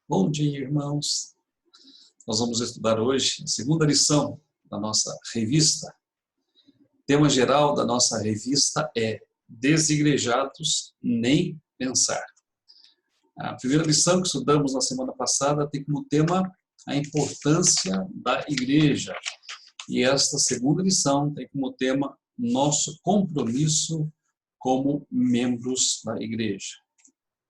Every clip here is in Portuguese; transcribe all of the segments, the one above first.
Bom dia, irmãos. Nós vamos estudar hoje a segunda lição da nossa revista. O tema geral da nossa revista é Desigrejados nem pensar. A primeira lição que estudamos na semana passada tem como tema a importância da igreja. E esta segunda lição tem como tema nosso compromisso como membros da igreja.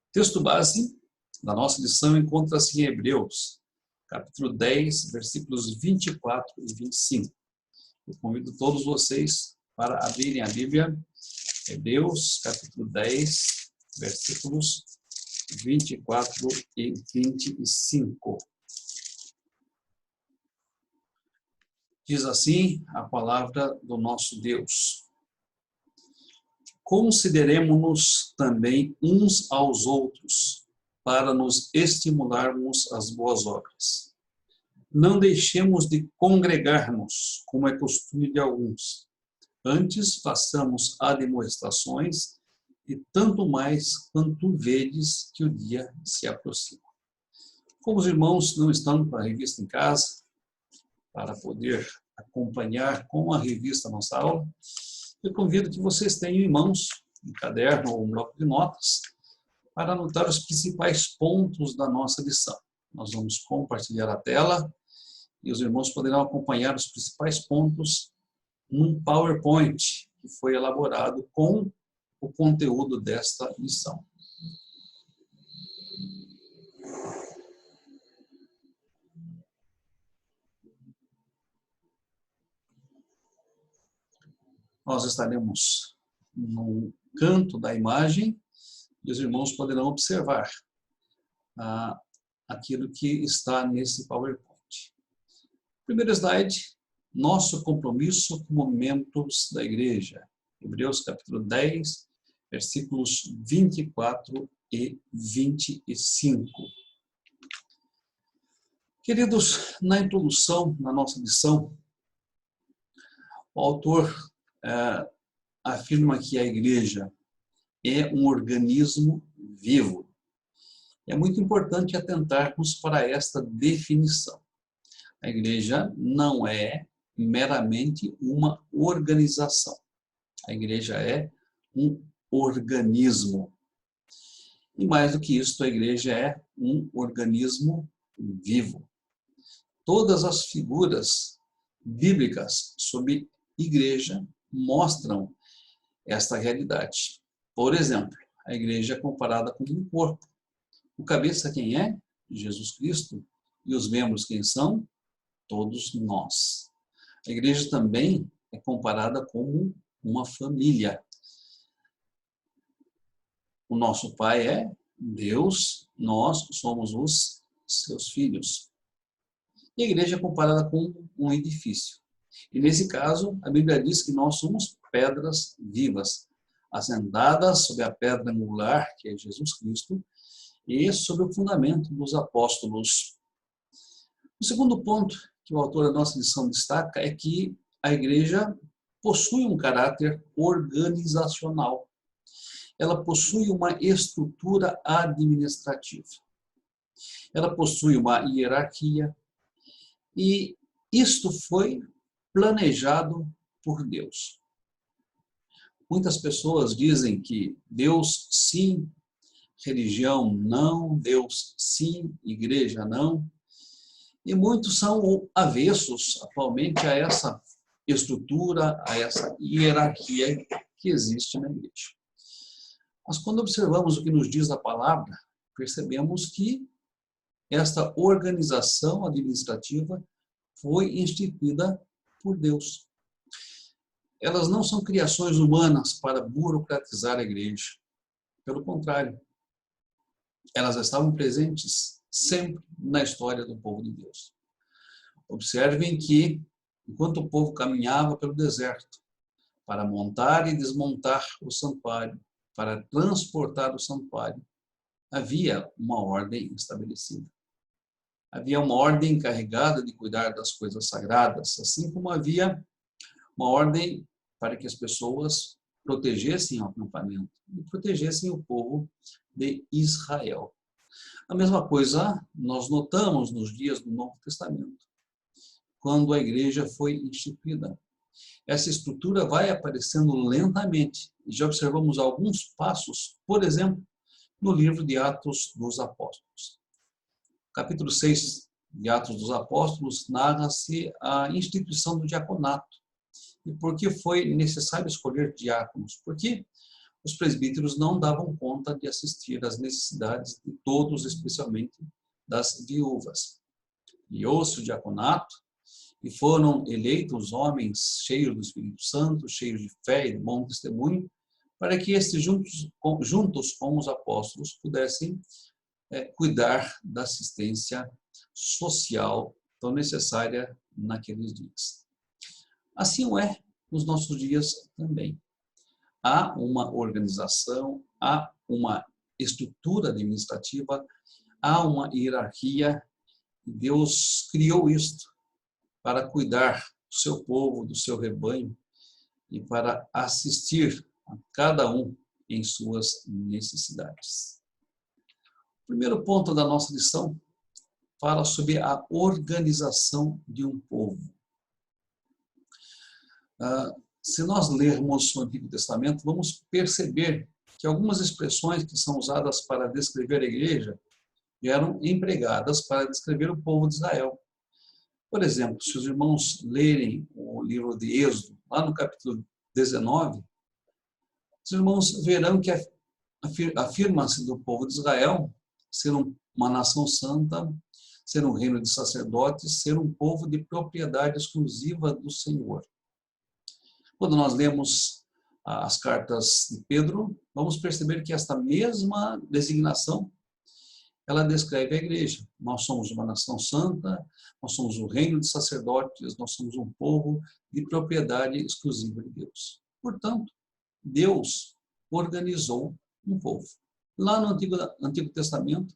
O texto base da nossa lição encontra-se em Hebreus, capítulo 10, versículos 24 e 25. Eu convido todos vocês para abrirem a Bíblia, Hebreus, capítulo 10, versículos 24 e 25. Diz assim a palavra do nosso Deus: consideremo-nos também uns aos outros, para nos estimularmos às boas obras. Não deixemos de congregar-nos, como é costume de alguns. Antes façamos admoestações, e tanto mais quanto vedes que o dia se aproxima. Como os irmãos não estão com a revista em casa, para poder acompanhar com a revista a nossa aula, eu convido que vocês tenham em mãos um caderno ou um bloco de notas, para anotar os principais pontos da nossa lição. Nós vamos compartilhar a tela e os irmãos poderão acompanhar os principais pontos num PowerPoint que foi elaborado com o conteúdo desta lição. Nós estaremos no canto da imagem e os irmãos poderão observar aquilo que está nesse PowerPoint. Primeiro slide, nosso compromisso como membros da igreja. Hebreus capítulo 10, versículos 24 e 25. Queridos, na introdução da nossa lição, o autor afirma que a igreja é um organismo vivo. É muito importante atentarmos para esta definição. A igreja não é meramente uma organização. A igreja é um organismo. E mais do que isso, a igreja é um organismo vivo. Todas as figuras bíblicas sobre igreja mostram esta realidade. Por exemplo, a igreja é comparada com um corpo. O cabeça quem é? Jesus Cristo. E os membros quem são? Todos nós. A igreja também é comparada como uma família. O nosso pai é Deus, nós somos os seus filhos. E a igreja é comparada com um edifício. E nesse caso, a Bíblia diz que nós somos pedras vivas, assentadas sobre a pedra angular, que é Jesus Cristo, e sobre o fundamento dos apóstolos. O segundo ponto que o autor da nossa lição destaca é que a igreja possui um caráter organizacional. Ela possui uma estrutura administrativa. Ela possui uma hierarquia. E isto foi planejado por Deus. Muitas pessoas dizem que Deus sim, religião não, Deus sim, igreja não. E muitos são avessos atualmente a essa estrutura, a essa hierarquia que existe na igreja. Mas quando observamos o que nos diz a palavra, percebemos que esta organização administrativa foi instituída por Deus. Elas não são criações humanas para burocratizar a igreja. Pelo contrário, elas estavam presentes sempre na história do povo de Deus. Observem que, enquanto o povo caminhava pelo deserto para montar e desmontar o santuário, para transportar o santuário, havia uma ordem estabelecida. Havia uma ordem encarregada de cuidar das coisas sagradas, assim como havia uma ordem para que as pessoas protegessem o acampamento e protegessem o povo de Israel. A mesma coisa nós notamos nos dias do Novo Testamento, quando a igreja foi instituída. Essa estrutura vai aparecendo lentamente. E já observamos alguns passos, por exemplo, no livro de Atos dos Apóstolos. Capítulo 6 de Atos dos Apóstolos narra-se a instituição do diaconato. E por que foi necessário escolher diáconos? Porque os presbíteros não davam conta de assistir às necessidades de todos, especialmente das viúvas. Criou-se o diaconato e foram eleitos homens cheios do Espírito Santo, cheios de fé e de bom testemunho, para que estes juntos com os apóstolos pudessem cuidar da assistência social tão necessária naqueles dias. Assim é nos nossos dias também. Há uma organização, há uma estrutura administrativa, há uma hierarquia. Deus criou isto para cuidar do seu povo, do seu rebanho e para assistir a cada um em suas necessidades. O primeiro ponto da nossa lição fala sobre a organização de um povo. Se nós lermos o Antigo Testamento, vamos perceber que algumas expressões que são usadas para descrever a igreja eram empregadas para descrever o povo de Israel. Por exemplo, se os irmãos lerem o livro de Êxodo, lá no capítulo 19, os irmãos verão que afirma-se do povo de Israel ser uma nação santa, ser um reino de sacerdotes, ser um povo de propriedade exclusiva do Senhor. Quando nós lemos as cartas de Pedro, vamos perceber que esta mesma designação, ela descreve a igreja. Nós somos uma nação santa, nós somos um reino de sacerdotes, nós somos um povo de propriedade exclusiva de Deus. Portanto, Deus organizou um povo. Lá no Antigo Testamento,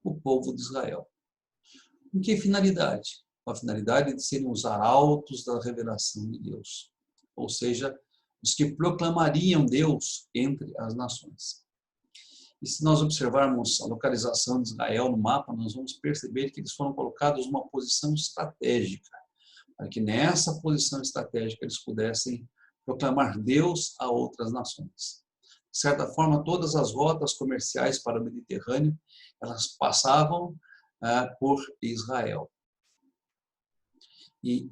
o povo de Israel. Com que finalidade? Com a finalidade de serem os arautos da revelação de Deus. Ou seja, os que proclamariam Deus entre as nações. E se nós observarmos a localização de Israel no mapa, nós vamos perceber que eles foram colocados numa posição estratégica, para que nessa posição estratégica eles pudessem proclamar Deus a outras nações. De certa forma, todas as rotas comerciais para o Mediterrâneo, elas passavam por Israel. E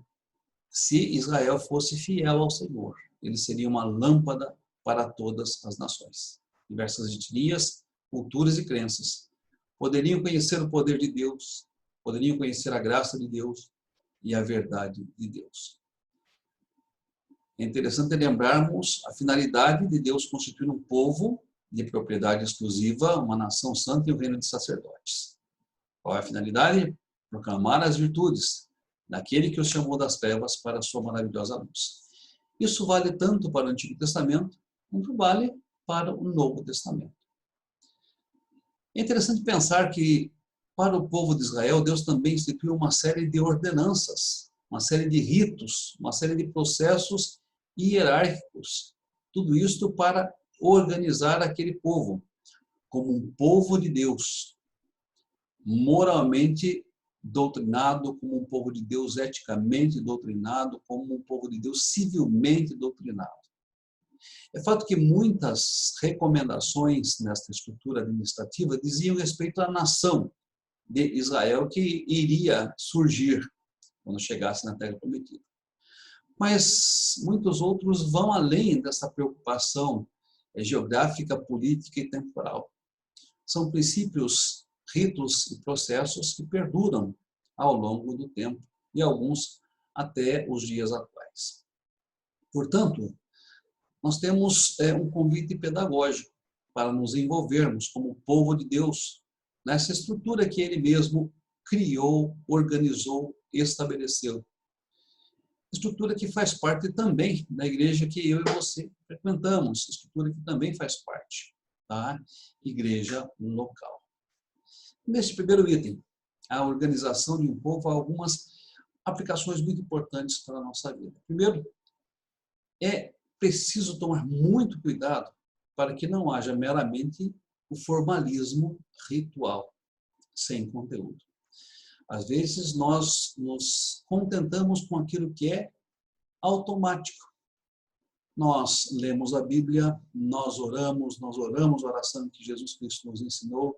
se Israel fosse fiel ao Senhor, ele seria uma lâmpada para todas as nações. Diversas etnias, culturas e crenças poderiam conhecer o poder de Deus, poderiam conhecer a graça de Deus e a verdade de Deus. É interessante lembrarmos a finalidade de Deus constituir um povo de propriedade exclusiva, uma nação santa e um reino de sacerdotes. Qual é a finalidade? Proclamar as virtudes daquele que os chamou das trevas para a sua maravilhosa luz. Isso vale tanto para o Antigo Testamento, quanto vale para o Novo Testamento. É interessante pensar que, para o povo de Israel, Deus também instituiu uma série de ordenanças, uma série de ritos, uma série de processos hierárquicos. Tudo isto para organizar aquele povo como um povo de Deus, moralmente doutrinado, como um povo de Deus eticamente doutrinado, como um povo de Deus civilmente doutrinado. É fato que muitas recomendações nesta estrutura administrativa diziam respeito à nação de Israel que iria surgir quando chegasse na Terra Prometida. Mas muitos outros vão além dessa preocupação geográfica, política e temporal. São princípios, ritos e processos que perduram ao longo do tempo e alguns até os dias atuais. Portanto, nós temos um convite pedagógico para nos envolvermos como povo de Deus nessa estrutura que Ele mesmo criou, organizou e estabeleceu. Estrutura que faz parte também da igreja que eu e você frequentamos, estrutura que também faz parte da igreja local. Neste primeiro item, a organização de um povo, há algumas aplicações muito importantes para a nossa vida. Primeiro, é preciso tomar muito cuidado para que não haja meramente o formalismo ritual. sem conteúdo. Às vezes nós nos contentamos com aquilo que é automático. Nós lemos a Bíblia, nós oramos a oração que Jesus Cristo nos ensinou.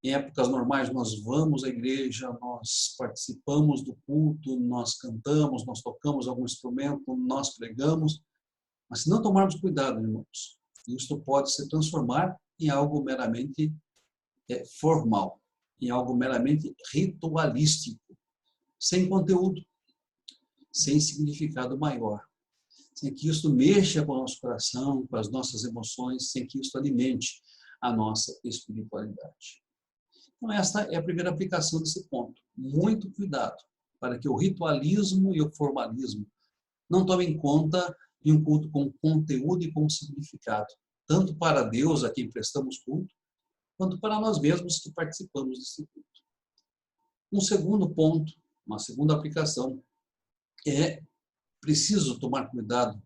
Em épocas normais nós vamos à igreja, nós participamos do culto, nós cantamos, nós tocamos algum instrumento, nós pregamos. Mas se não tomarmos cuidado, irmãos, isto pode se transformar em algo meramente formal, em algo meramente ritualístico, sem conteúdo, sem significado maior, sem que isto mexa com o nosso coração, com as nossas emoções, sem que isto alimente a nossa espiritualidade. Então esta é a primeira aplicação desse ponto. Muito cuidado para que o ritualismo e o formalismo não tomem conta de um culto com conteúdo e com significado, tanto para Deus a quem prestamos culto, quanto para nós mesmos que participamos desse culto. Um segundo ponto, uma segunda aplicação, é preciso tomar cuidado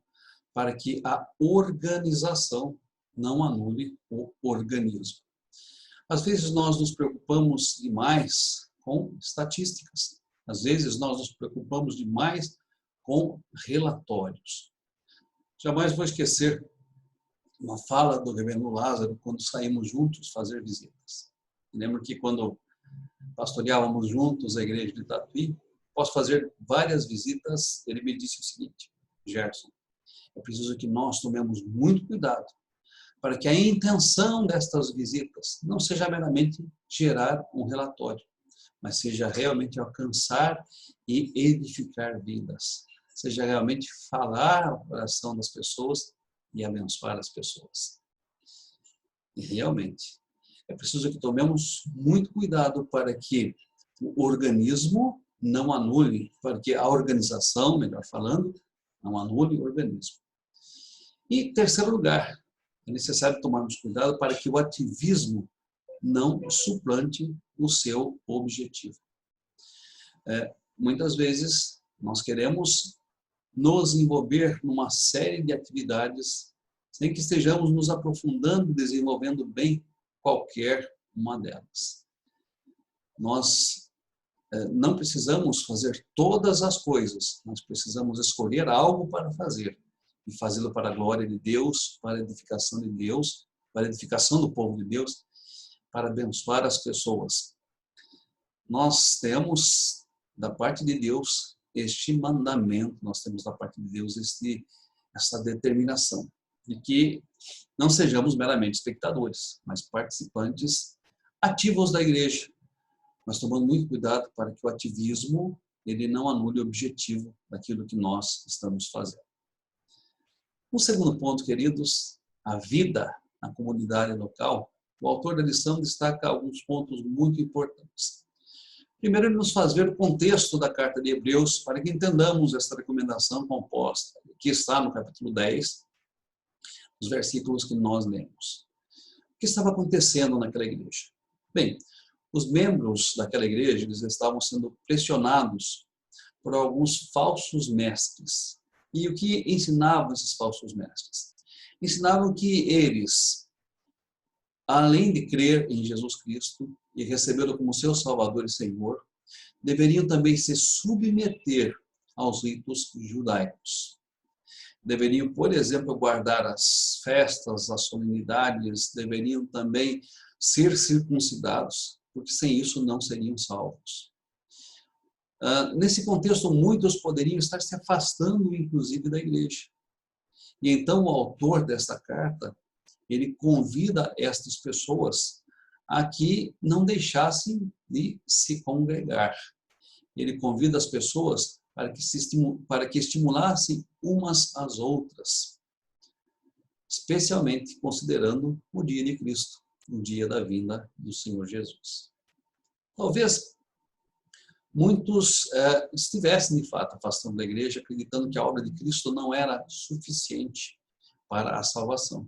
para que a organização não anule o organismo. Às vezes nós nos preocupamos demais com estatísticas, às vezes nós nos preocupamos demais com relatórios. Jamais vou esquecer uma fala do reverendo Lázaro quando saímos juntos fazer visitas. Eu lembro que quando pastoreávamos juntos a igreja de Tatuí, após fazer várias visitas, ele me disse o seguinte: Gerson, é preciso que nós tomemos muito cuidado para que a intenção destas visitas não seja meramente gerar um relatório, mas seja realmente alcançar e edificar vidas, seja realmente falar ao coração das pessoas e abençoar as pessoas. E realmente, é preciso que tomemos muito cuidado para que o organismo não anule, para que a organização, melhor falando, não anule o organismo. E, em terceiro lugar, é necessário tomarmos cuidado para que o ativismo não suplante o seu objetivo. Muitas vezes, nós queremos nos envolver numa série de atividades sem que estejamos nos aprofundando, desenvolvendo bem qualquer uma delas. Nós não precisamos fazer todas as coisas, nós precisamos escolher algo para fazer e fazê-lo para a glória de Deus, para a edificação de Deus, para a edificação do povo de Deus, para abençoar as pessoas. Nós temos da parte de Deus este mandamento, nós temos da parte de Deus essa determinação de que não sejamos meramente espectadores, mas participantes ativos da igreja, mas tomando muito cuidado para que o ativismo ele não anule o objetivo daquilo que nós estamos fazendo. Um segundo ponto, queridos, a vida na comunidade local. O autor da lição destaca alguns pontos muito importantes. Primeiro, ele nos faz ver o contexto da carta de Hebreus para que entendamos esta recomendação composta, que está no capítulo 10, os versículos que nós lemos. O que estava acontecendo naquela igreja? Bem, os membros daquela igreja eles estavam sendo pressionados por alguns falsos mestres. E o que ensinavam esses falsos mestres? Ensinavam que eles, além de crer em Jesus Cristo e recebê-lo como seu Salvador e Senhor, deveriam também se submeter aos ritos judaicos. Deveriam, por exemplo, guardar as festas, as solenidades, deveriam também ser circuncidados, porque sem isso não seriam salvos. Nesse contexto, muitos poderiam estar se afastando, inclusive, da igreja. E então o autor desta carta, ele convida estas pessoas a que não deixassem de se congregar. Ele convida as pessoas para que estimulassem umas às outras, especialmente considerando o dia de Cristo, o dia da vinda do Senhor Jesus. Talvez muitos estivessem, de fato, afastando da igreja, acreditando que a obra de Cristo não era suficiente para a salvação.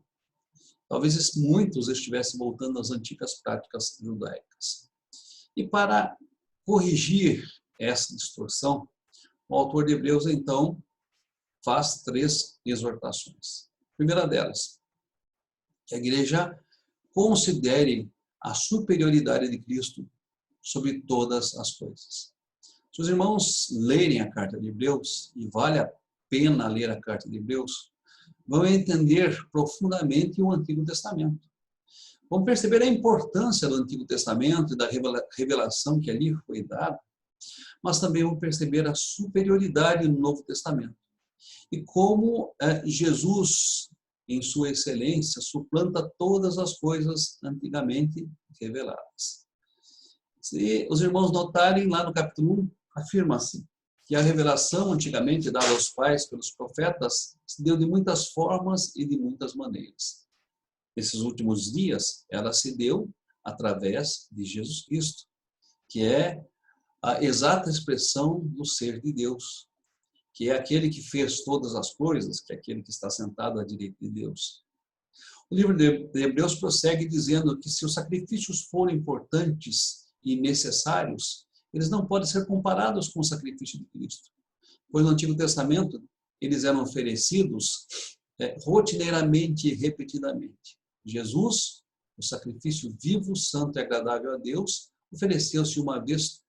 Talvez muitos estivessem voltando às antigas práticas judaicas. E para corrigir essa distorção, o autor de Hebreus, então, faz 3 exortações. A primeira delas, que a igreja considere a superioridade de Cristo sobre todas as coisas. Se os irmãos lerem a carta de Hebreus, e vale a pena ler a carta de Hebreus, vão entender profundamente o Antigo Testamento. Vão perceber a importância do Antigo Testamento e da revelação que ali foi dada, mas também vão perceber a superioridade do Novo Testamento. E como Jesus, em sua excelência, suplanta todas as coisas antigamente reveladas. Se os irmãos notarem, lá no capítulo 1, afirma-se que a revelação antigamente dada aos pais pelos profetas se deu de muitas formas e de muitas maneiras. Nesses últimos dias, ela se deu através de Jesus Cristo, que é a exata expressão do ser de Deus, que é aquele que fez todas as coisas, que é aquele que está sentado à direita de Deus. O livro de Hebreus prossegue dizendo que se os sacrifícios forem importantes e necessários, eles não podem ser comparados com o sacrifício de Cristo. Pois no Antigo Testamento, eles eram oferecidos rotineiramente e repetidamente. Jesus, o sacrifício vivo, santo e agradável a Deus, ofereceu-se uma vez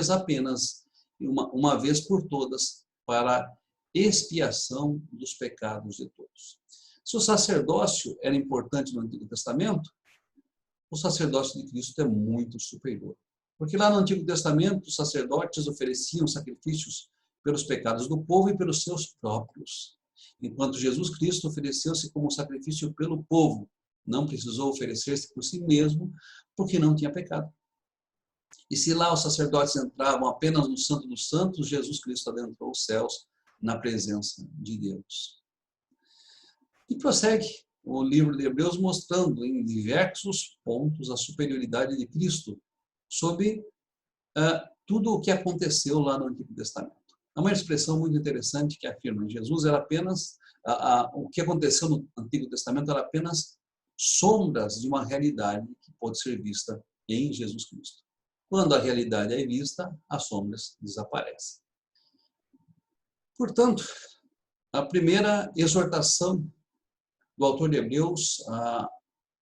apenas, uma vez por todas, para expiação dos pecados de todos. Se o sacerdócio era importante no Antigo Testamento, o sacerdócio de Cristo é muito superior. Porque lá no Antigo Testamento, os sacerdotes ofereciam sacrifícios pelos pecados do povo e pelos seus próprios. Enquanto Jesus Cristo ofereceu-se como sacrifício pelo povo, não precisou oferecer-se por si mesmo, porque não tinha pecado. E se lá os sacerdotes entravam apenas no Santo dos Santos, Jesus Cristo adentrou os céus na presença de Deus. E prossegue o livro de Hebreus mostrando em diversos pontos a superioridade de Cristo sobre tudo o que aconteceu lá no Antigo Testamento. Há uma expressão muito interessante que afirma que Jesus era apenas, o que aconteceu no Antigo Testamento era apenas sombras de uma realidade que pode ser vista em Jesus Cristo. Quando a realidade é vista, as sombras desaparecem. Portanto, a primeira exortação do autor de Hebreus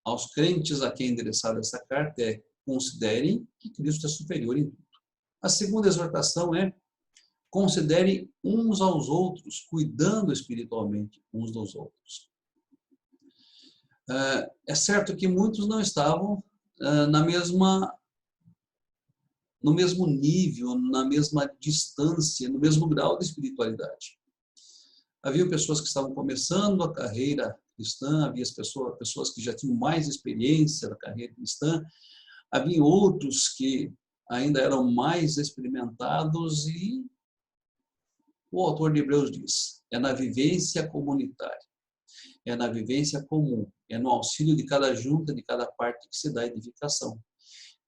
aos crentes a quem é endereçada essa carta é: considerem que Cristo é superior em tudo. A segunda exortação é: considerem uns aos outros, cuidando espiritualmente uns dos outros. É certo que muitos não estavam no mesmo nível, na mesma distância, no mesmo grau de espiritualidade. Havia pessoas que estavam começando a carreira cristã, havia pessoas que já tinham mais experiência da carreira cristã, havia outros que ainda eram mais experimentados, e o autor de Hebreus diz: é na vivência comunitária, é na vivência comum, é no auxílio de cada junta, de cada parte que se dá edificação.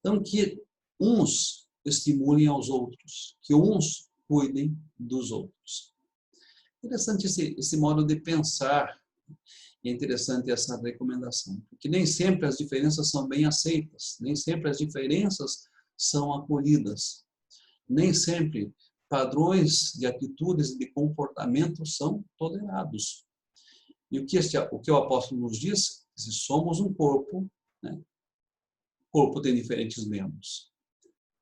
Então, que uns estimulem aos outros, que uns cuidem dos outros. Interessante esse modo de pensar, e é interessante essa recomendação, porque nem sempre as diferenças são bem aceitas, nem sempre as diferenças são acolhidas, nem sempre padrões de atitudes e de comportamento são tolerados. E o que o apóstolo nos diz? Se somos um corpo, né? O corpo tem diferentes membros,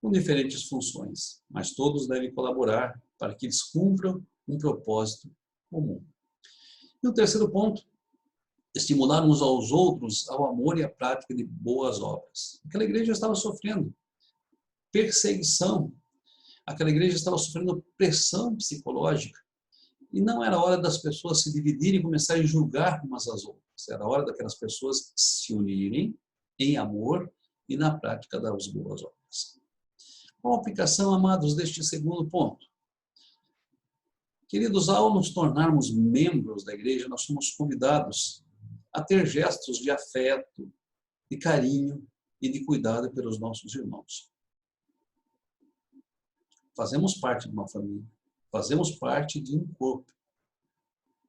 com diferentes funções, mas todos devem colaborar para que eles cumpram um propósito comum. E o terceiro ponto: estimular uns aos outros ao amor e à prática de boas obras. Aquela igreja estava sofrendo perseguição, aquela igreja estava sofrendo pressão psicológica, e não era hora das pessoas se dividirem e começarem a julgar umas às outras. Era hora daquelas pessoas se unirem em amor e na prática das boas obras. Qual a aplicação, amados, deste segundo ponto? Queridos, ao nos tornarmos membros da igreja, nós somos convidados a ter gestos de afeto, de carinho e de cuidado pelos nossos irmãos. Fazemos parte de uma família, fazemos parte de um corpo.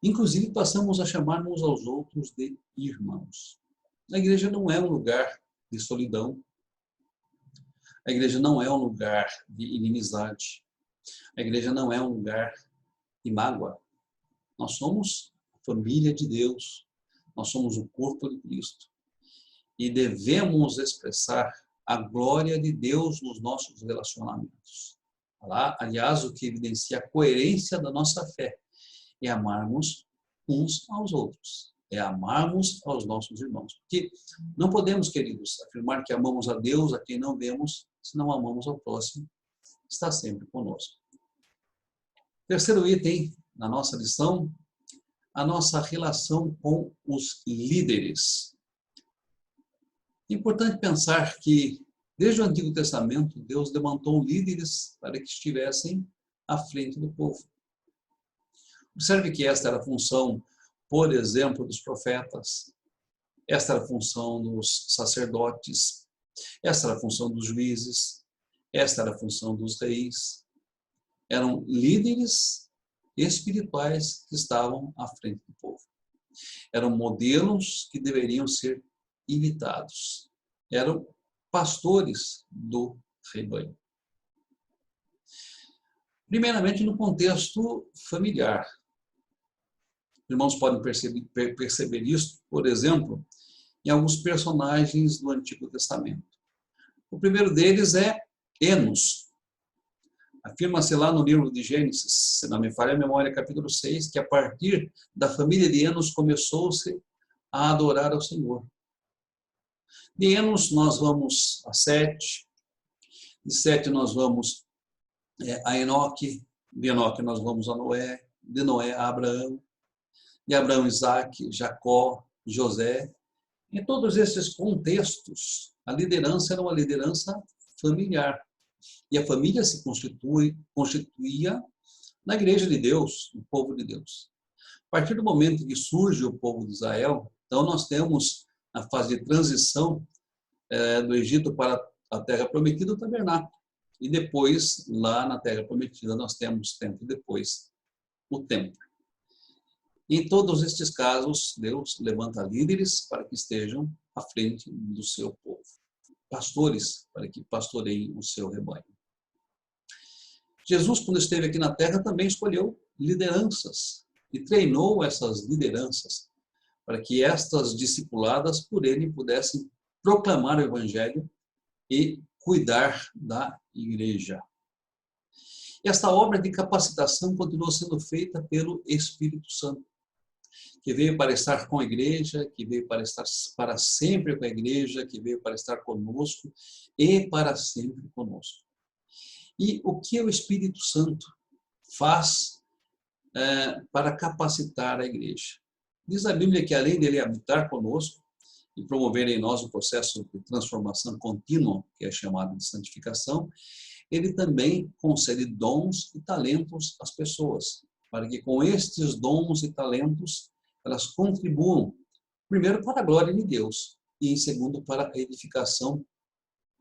Inclusive, passamos a chamar uns aos outros de irmãos. A igreja não é um lugar de solidão. A igreja não é um lugar de inimizade. A igreja não é um lugar de mágoa. Nós somos a família de Deus. Nós somos o corpo de Cristo. E devemos expressar a glória de Deus nos nossos relacionamentos. Aliás, o que evidencia a coerência da nossa fé é amarmos uns aos outros, é amarmos aos nossos irmãos. Porque não podemos, queridos, afirmar que amamos a Deus, a quem não vemos, se não amamos ao próximo, está sempre conosco. Terceiro item na nossa lição, a nossa relação com os líderes. É importante pensar que, desde o Antigo Testamento, Deus levantou líderes para que estivessem à frente do povo. Observe que esta era a função, por exemplo, dos profetas, esta era a função dos sacerdotes, esta era a função dos juízes, esta era a função dos reis. Eram líderes espirituais que estavam à frente do povo. Eram modelos que deveriam ser imitados. Eram pastores do rebanho. Primeiramente, no contexto familiar. Irmãos podem perceber isso, por exemplo, em alguns personagens do Antigo Testamento. O primeiro deles é Enos. Afirma-se lá no livro de Gênesis, se não me falha a memória, capítulo 6, que a partir da família de Enos começou-se a adorar ao Senhor. De Enos nós vamos a Sete, de Sete nós vamos a Enoque, de Enoque nós vamos a Noé, de Noé a Abraão, de Abraão, Isaac, Jacó, José. Em todos esses contextos, a liderança era uma liderança familiar. E a família se constituía na igreja de Deus, no povo de Deus. A partir do momento que surge o povo de Israel, então nós temos na fase de transição do Egito para a Terra Prometida, o tabernáculo. E depois, lá na Terra Prometida, nós temos tempo depois o templo. Em todos estes casos, Deus levanta líderes para que estejam à frente do seu povo. Pastores para que pastoreiem o seu rebanho. Jesus, quando esteve aqui na Terra, também escolheu lideranças e treinou essas lideranças para que estas discipuladas por ele pudessem proclamar o Evangelho e cuidar da igreja. Esta obra de capacitação continuou sendo feita pelo Espírito Santo, que veio para estar com a igreja, que veio para estar para sempre com a igreja, que veio para estar conosco e para sempre conosco. E o que o Espírito Santo faz para capacitar a igreja? Diz a Bíblia que além dele habitar conosco e promover em nós o processo de transformação contínua, que é chamado de santificação, ele também concede dons e talentos às pessoas, para que com estes dons e talentos elas contribuam, primeiro, para a glória de Deus e, em segundo, para a edificação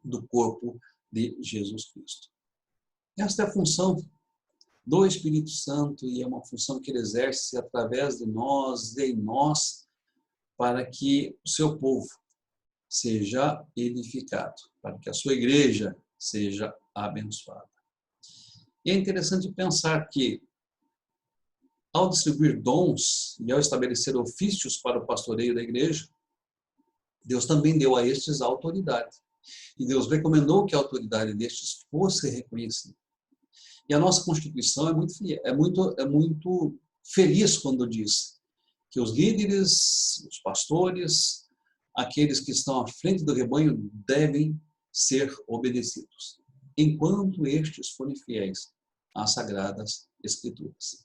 do corpo de Jesus Cristo. Esta é a função do Espírito Santo e é uma função que ele exerce através de nós, em nós, para que o seu povo seja edificado, para que a sua igreja seja abençoada. E é interessante pensar que, ao distribuir dons e ao estabelecer ofícios para o pastoreio da igreja, Deus também deu a estes a autoridade. E Deus recomendou que a autoridade destes fosse reconhecida. E a nossa Constituição é muito feliz quando diz que os líderes, os pastores, aqueles que estão à frente do rebanho devem ser obedecidos, enquanto estes forem fiéis às Sagradas Escrituras.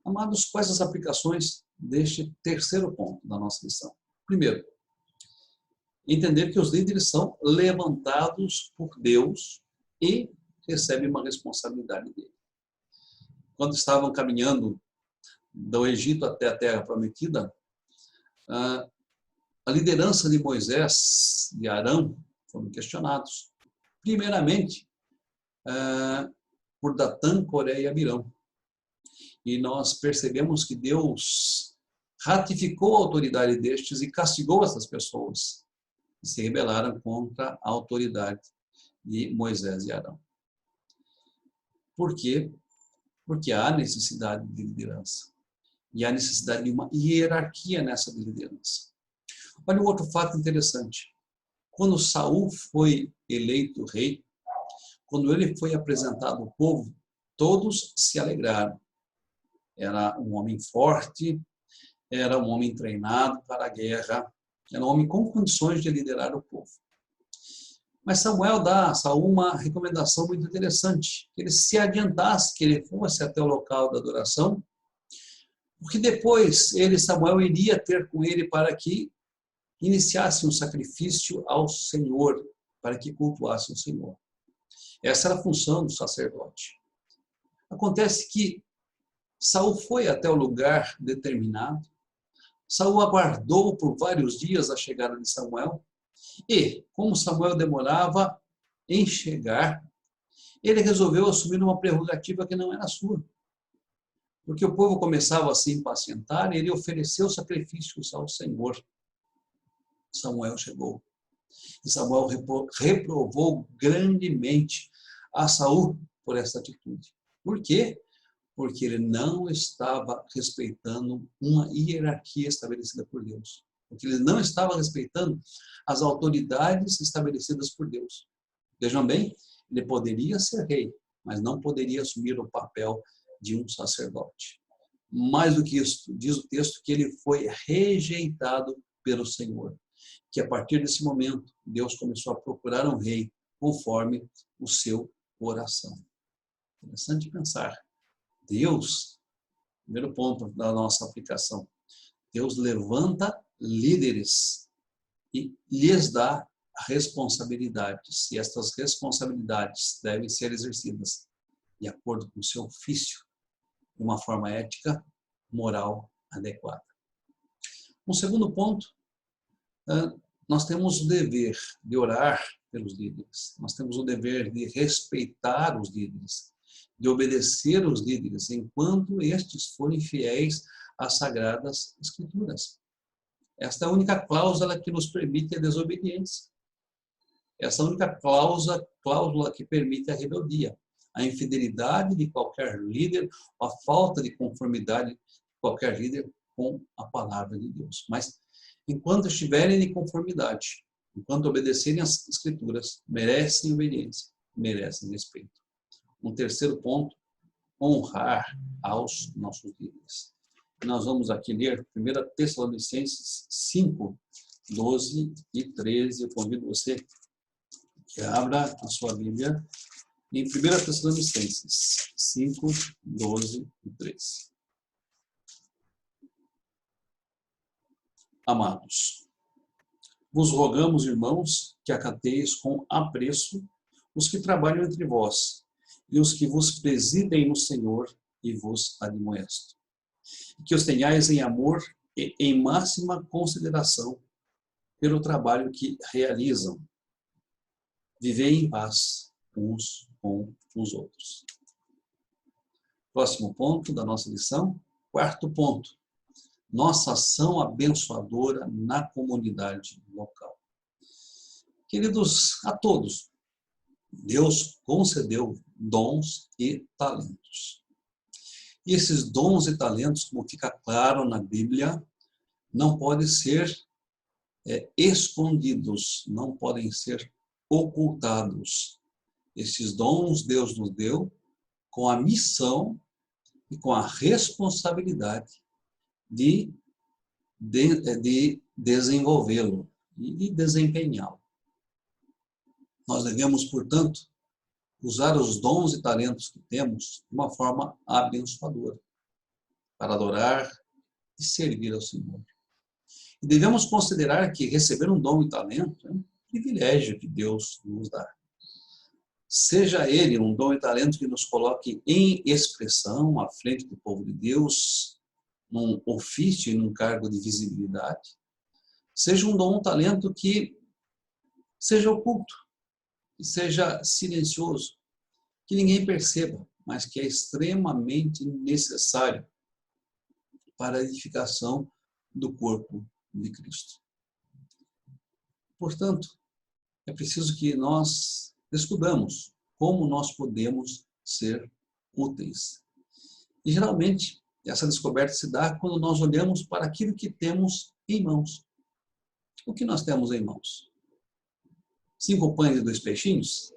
Amados, quais as aplicações deste terceiro ponto da nossa lição? Primeiro, entender que os líderes são levantados por Deus e recebem uma responsabilidade dele. Quando estavam caminhando do Egito até a Terra Prometida, a liderança de Moisés e Arão foram questionados. Primeiramente, por Datã, Coré e Abirão. E nós percebemos que Deus ratificou a autoridade destes e castigou essas pessoas que se rebelaram contra a autoridade de Moisés e Arão. Por quê? Porque há necessidade de liderança. E há necessidade de uma hierarquia nessa liderança. Olha um outro fato interessante. Quando Saul foi eleito rei, quando ele foi apresentado ao povo, todos se alegraram. Era um homem forte, era um homem treinado para a guerra, era um homem com condições de liderar o povo. Mas Samuel dá a Saul uma recomendação muito interessante, que ele se adiantasse, que ele fosse até o local da adoração, porque depois Samuel iria ter com ele para que iniciasse um sacrifício ao Senhor, para que cultuasse o Senhor. Essa era a função do sacerdote. Acontece que Saul foi até o lugar determinado, Saul aguardou por vários dias a chegada de Samuel, e, como Samuel demorava em chegar, ele resolveu assumir uma prerrogativa que não era sua. Porque o povo começava a se impacientar e ele ofereceu sacrifícios ao Senhor. Samuel chegou. E Samuel reprovou grandemente a Saul por essa atitude. Por quê? Porque ele não estava respeitando uma hierarquia estabelecida por Deus. Porque ele não estava respeitando as autoridades estabelecidas por Deus. Vejam bem, ele poderia ser rei, mas não poderia assumir o papel de um sacerdote. Mais do que isso, diz o texto que ele foi rejeitado pelo Senhor. Que a partir desse momento, Deus começou a procurar um rei conforme o seu coração. Interessante pensar. Deus, primeiro ponto da nossa aplicação, Deus levanta líderes e lhes dá responsabilidades. E estas responsabilidades devem ser exercidas de acordo com o seu ofício, de uma forma ética, moral, adequada. Um segundo ponto, nós temos o dever de orar pelos líderes. Nós temos o dever de respeitar os líderes, de obedecer os líderes, enquanto estes forem fiéis às Sagradas Escrituras. Esta é a única cláusula que nos permite a desobediência. Essa é a única cláusula que permite a rebeldia, a infidelidade de qualquer líder, a falta de conformidade de qualquer líder com a palavra de Deus. Mas, enquanto estiverem em conformidade, enquanto obedecerem às Escrituras, merecem obediência, merecem respeito. Um terceiro ponto, honrar aos nossos líderes. Nós vamos aqui ler 1 Tessalonicenses 5, 12 e 13. Eu convido você que abra a sua Bíblia em 1 Tessalonicenses 5, 12 e 13. Amados, vos rogamos, irmãos, que acateis com apreço os que trabalham entre vós e os que vos presidem no Senhor e vos admoestam. Que os tenhais em amor e em máxima consideração pelo trabalho que realizam. Vivei em paz uns com os outros. Próximo ponto da nossa lição, quarto ponto. Nossa ação abençoadora na comunidade local. Queridos, a todos, Deus concedeu dons e talentos. E esses dons e talentos, como fica claro na Bíblia, não podem ser escondidos, não podem ser ocultados. Esses dons Deus nos deu com a missão e com a responsabilidade de desenvolvê-lo e de desempenhá-lo. Nós devemos, portanto, usar os dons e talentos que temos de uma forma abençoadora, para adorar e servir ao Senhor. E devemos considerar que receber um dom e talento é um privilégio que Deus nos dá. Seja ele um dom e talento que nos coloque em expressão à frente do povo de Deus, num ofício e num cargo de visibilidade, seja um dom ou talento que seja oculto, que seja silencioso, que ninguém perceba, mas que é extremamente necessário para a edificação do corpo de Cristo. Portanto, é preciso que nós descobramos como nós podemos ser úteis. E geralmente, essa descoberta se dá quando nós olhamos para aquilo que temos em mãos. O que nós temos em mãos? 5 pães e 2 peixinhos?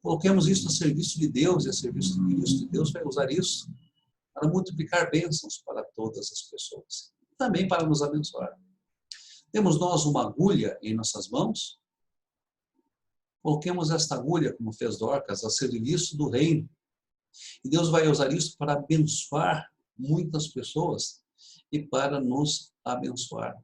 Coloquemos isso a serviço de Deus e a serviço de Cristo. E Deus vai usar isso para multiplicar bênçãos para todas as pessoas. Também para nos abençoar. Temos nós uma agulha em nossas mãos? Coloquemos esta agulha, como fez Dorcas, a serviço do reino. E Deus vai usar isso para abençoar muitas pessoas e para nos abençoar.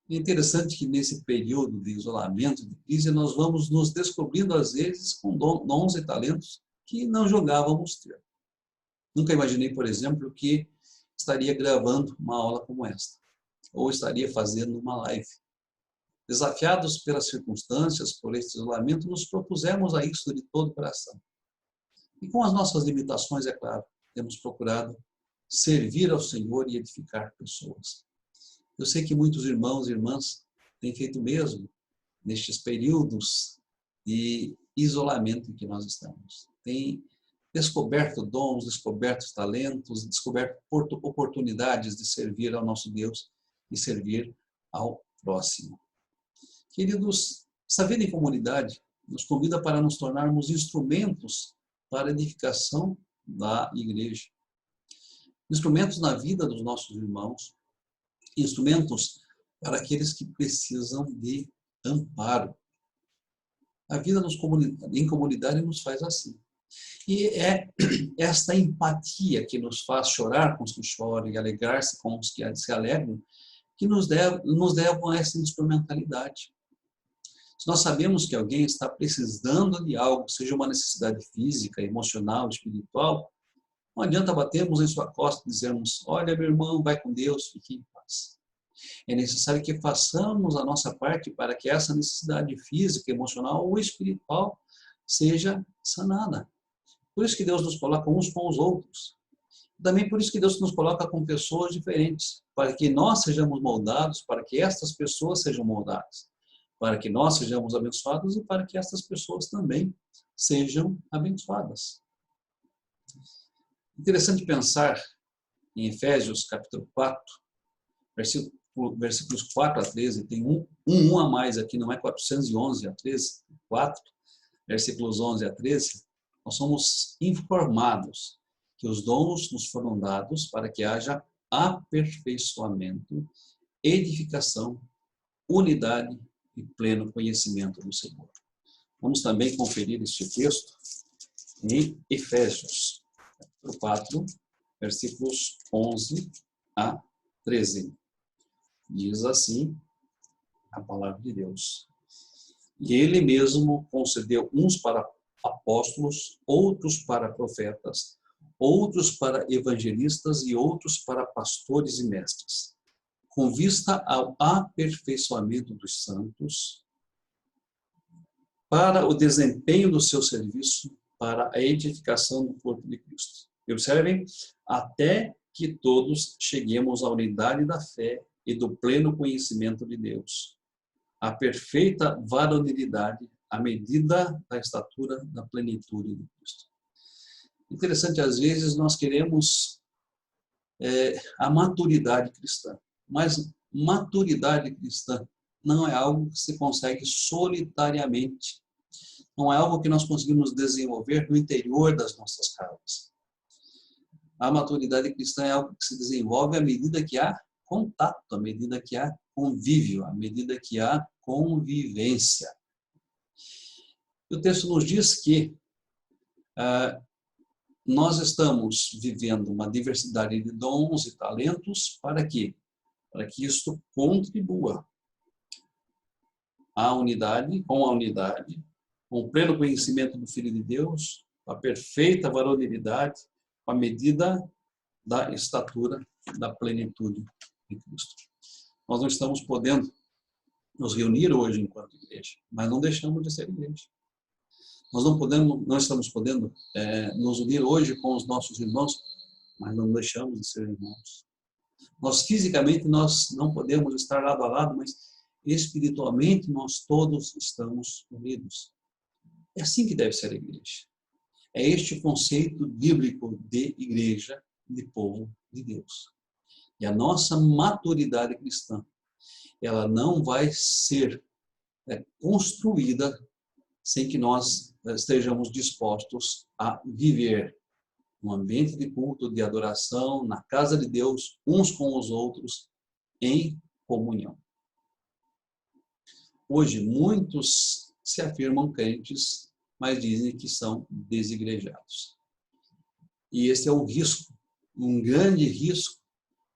É interessante que nesse período de isolamento, de crise, nós vamos nos descobrindo às vezes com dons e talentos que não julgávamos ter. Nunca imaginei, por exemplo, que estaria gravando uma aula como esta, ou estaria fazendo uma live. Desafiados pelas circunstâncias, por este isolamento, nos propusemos a isso de todo o coração. E com as nossas limitações, é claro, temos procurado servir ao Senhor e edificar pessoas. Eu sei que muitos irmãos e irmãs têm feito o mesmo nestes períodos de isolamento em que nós estamos. Têm descoberto dons, descoberto talentos, descoberto oportunidades de servir ao nosso Deus e servir ao próximo. Queridos, essa vida em comunidade nos convida para nos tornarmos instrumentos para a edificação da igreja. Instrumentos na vida dos nossos irmãos, instrumentos para aqueles que precisam de amparo. A vida em comunidade nos faz assim. E é esta empatia que nos faz chorar com os que choram e alegrar-se com os que se alegram, que nos levam a essa instrumentalidade. Se nós sabemos que alguém está precisando de algo, seja uma necessidade física, emocional, espiritual, não adianta batermos em sua costa e dizermos: olha, meu irmão, vai com Deus, fique em paz. É necessário que façamos a nossa parte para que essa necessidade física, emocional ou espiritual seja sanada. Por isso que Deus nos coloca uns com os outros. Também por isso que Deus nos coloca com pessoas diferentes, para que nós sejamos moldados, para que estas pessoas sejam moldadas, para que nós sejamos abençoados e para que estas pessoas também sejam abençoadas. Interessante pensar em Efésios capítulo 4, versículos 4 a 13, tem um a mais aqui, não é 411 a 13, 4, versículos 11 a 13, nós somos informados que os dons nos foram dados para que haja aperfeiçoamento, edificação, unidade e pleno conhecimento do Senhor. Vamos também conferir este texto em Efésios, capítulo 4, versículos 11 a 13. Diz assim a palavra de Deus: e Ele mesmo concedeu uns para apóstolos, outros para profetas, outros para evangelistas e outros para pastores e mestres, com vista ao aperfeiçoamento dos santos, para o desempenho do seu serviço, para a edificação do corpo de Cristo. Observem, até que todos cheguemos à unidade da fé e do pleno conhecimento de Deus, a perfeita varonilidade, à medida da estatura da plenitude de Cristo. Interessante, às vezes nós queremos a maturidade cristã, mas maturidade cristã não é algo que se consegue solitariamente, não é algo que nós conseguimos desenvolver no interior das nossas casas. A maturidade cristã é algo que se desenvolve à medida que há contato, à medida que há convívio, à medida que há convivência. O texto nos diz que nós estamos vivendo uma diversidade de dons e talentos para quê? Para que isto contribua à unidade, com o pleno conhecimento do Filho de Deus, a perfeita varonilidade, a medida da estatura da plenitude de Cristo. Nós não estamos podendo nos reunir hoje enquanto igreja, mas não deixamos de ser igreja. Nós não estamos podendo nos unir hoje com os nossos irmãos, mas não deixamos de ser irmãos. Nós fisicamente nós não podemos estar lado a lado, mas espiritualmente nós todos estamos unidos. É assim que deve ser a igreja. É este o conceito bíblico de igreja, de povo de Deus. E a nossa maturidade cristã, ela não vai ser construída sem que nós estejamos dispostos a viver um ambiente de culto, de adoração, na casa de Deus, uns com os outros, em comunhão. Hoje, muitos se afirmam crentes, mas dizem que são desigrejados. E esse é um risco, um grande risco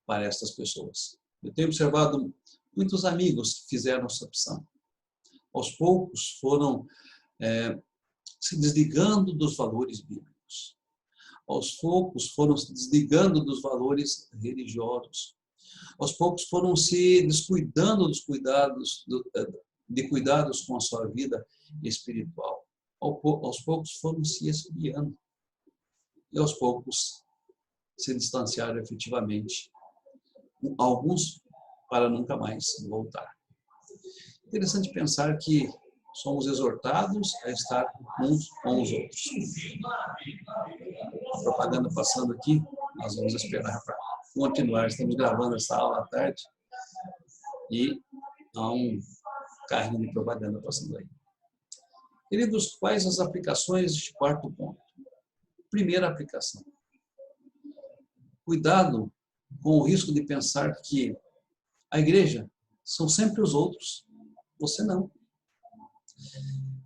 para estas pessoas. Eu tenho observado muitos amigos que fizeram essa opção. Aos poucos foram se desligando dos valores bíblicos. Aos poucos foram se desligando dos valores religiosos. Aos poucos foram se descuidando dos cuidados, de cuidados com a sua vida espiritual. Aos poucos foram se esfriando. E aos poucos se distanciaram efetivamente. Alguns para nunca mais voltar. Interessante pensar que somos exortados a estar uns com os outros. A propaganda passando aqui, nós vamos esperar para continuar. Estamos gravando essa aula à tarde e há um carrinho de propaganda passando aí. Queridos, quais as aplicações deste quarto ponto? Primeira aplicação. Cuidado com o risco de pensar que a igreja são sempre os outros, você não.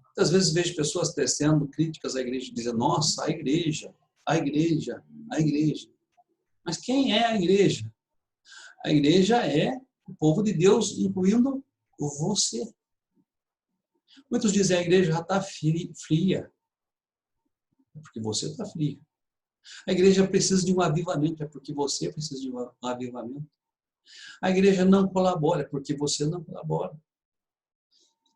Muitas vezes vejo pessoas tecendo críticas à igreja, dizendo, nossa, a igreja, a igreja, a igreja. Mas quem é a igreja? A igreja é o povo de Deus, incluindo você. Muitos dizem, a igreja já está fria. É porque você está frio. A igreja precisa de um avivamento, é porque você precisa de um avivamento. A igreja não colabora, é porque você não colabora.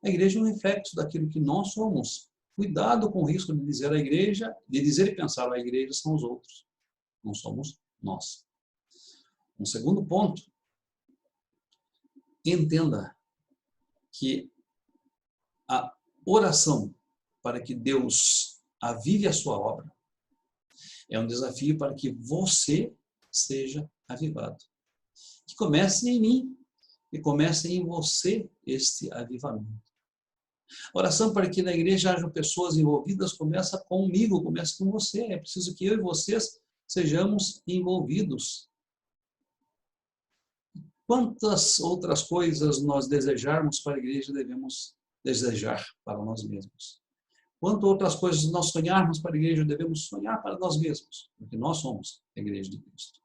A igreja é um reflexo daquilo que nós somos. Cuidado com o risco de dizer a igreja, de dizer e pensar a igreja são os outros. Não somos nós. Um segundo ponto, entenda que a oração para que Deus avive a sua obra é um desafio para que você seja avivado. Que comece em mim e comece em você este avivamento. A oração para que na igreja hajam pessoas envolvidas começa comigo, começa com você. É preciso que eu e vocês sejamos envolvidos. Quantas outras coisas nós desejarmos para a igreja devemos desejar para nós mesmos? Quantas outras coisas nós sonharmos para a igreja devemos sonhar para nós mesmos? Porque nós somos a igreja de Cristo.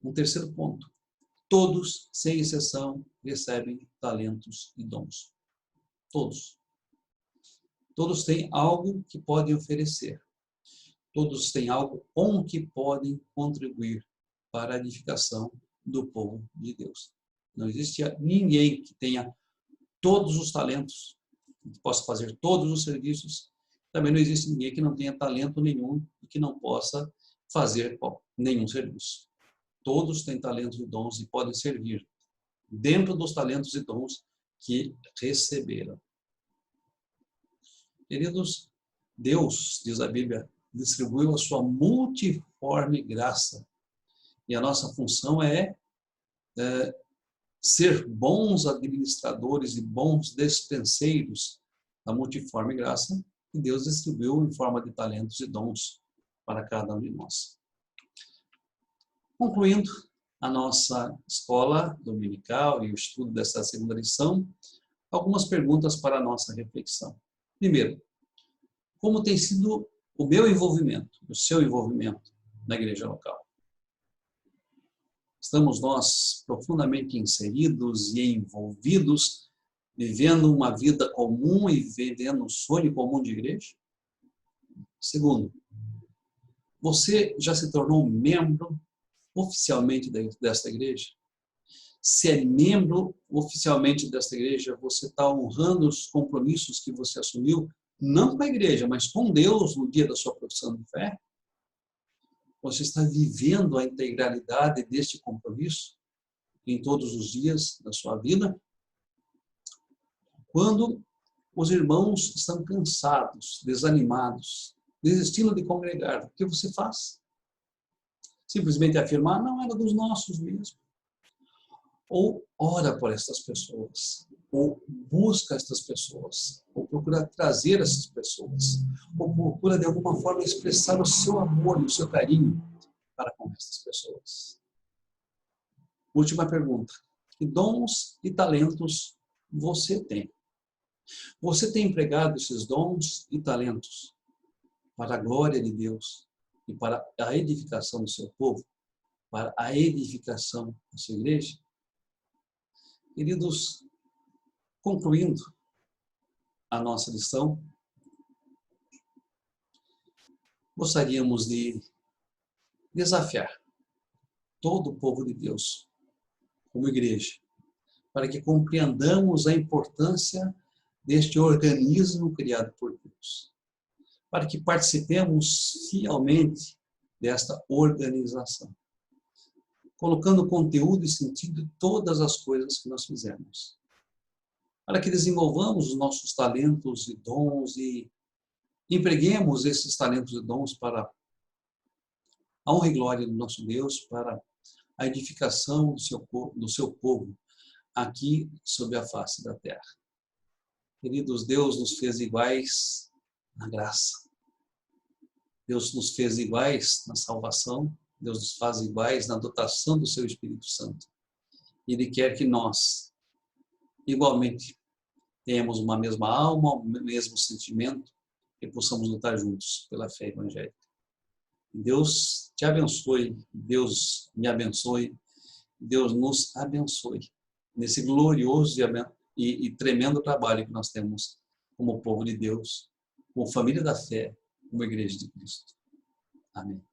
Um terceiro ponto. Todos, sem exceção, recebem talentos e dons. Todos. Todos têm algo que podem oferecer. Todos têm algo com que podem contribuir para a edificação do povo de Deus. Não existe ninguém que tenha todos os talentos, que possa fazer todos os serviços. Também não existe ninguém que não tenha talento nenhum e que não possa fazer nenhum serviço. Todos têm talentos e dons e podem servir dentro dos talentos e dons que receberam. Queridos, Deus, diz a Bíblia, distribuiu a sua multiforme graça. E a nossa função é ser bons administradores e bons despenseiros da multiforme graça que Deus distribuiu em forma de talentos e dons para cada um de nós. Concluindo a nossa escola dominical e o estudo dessa segunda lição, algumas perguntas para a nossa reflexão. Primeiro, como tem sido o meu envolvimento, o seu envolvimento na igreja local? Estamos nós profundamente inseridos e envolvidos, vivendo uma vida comum e vivendo um sonho comum de igreja? Segundo, você já se tornou membro oficialmente desta igreja? Se é membro oficialmente desta igreja, você está honrando os compromissos que você assumiu, não com a igreja, mas com Deus no dia da sua profissão de fé? Você está vivendo a integralidade deste compromisso em todos os dias da sua vida? Quando os irmãos estão cansados, desanimados, desistindo de congregar, o que você faz? Simplesmente afirmar, não, era dos nossos mesmo. Ou ora por essas pessoas. ou busca estas pessoas, ou procura trazer essas pessoas, ou procura de alguma forma expressar o seu amor e o seu carinho para com essas pessoas. Última pergunta. Que dons e talentos você tem? Você tem empregado esses dons e talentos para a glória de Deus e para a edificação do seu povo, para a edificação da sua igreja? Queridos, concluindo a nossa lição, gostaríamos de desafiar todo o povo de Deus, como igreja, para que compreendamos a importância deste organismo criado por Deus, para que participemos fielmente desta organização, colocando conteúdo e sentido em todas as coisas que nós fizemos, para que desenvolvamos os nossos talentos e dons e empreguemos esses talentos e dons para a honra e glória do nosso Deus, para a edificação do seu povo aqui sobre a face da terra. Queridos, Deus nos fez iguais na graça. Deus nos fez iguais na salvação. Deus nos faz iguais na dotação do seu Espírito Santo. Ele quer que nós, igualmente, tenhamos uma mesma alma, o mesmo sentimento e possamos lutar juntos pela fé evangélica. Deus te abençoe, Deus me abençoe, Deus nos abençoe nesse glorioso e tremendo trabalho que nós temos como povo de Deus, como família da fé, como igreja de Cristo. Amém.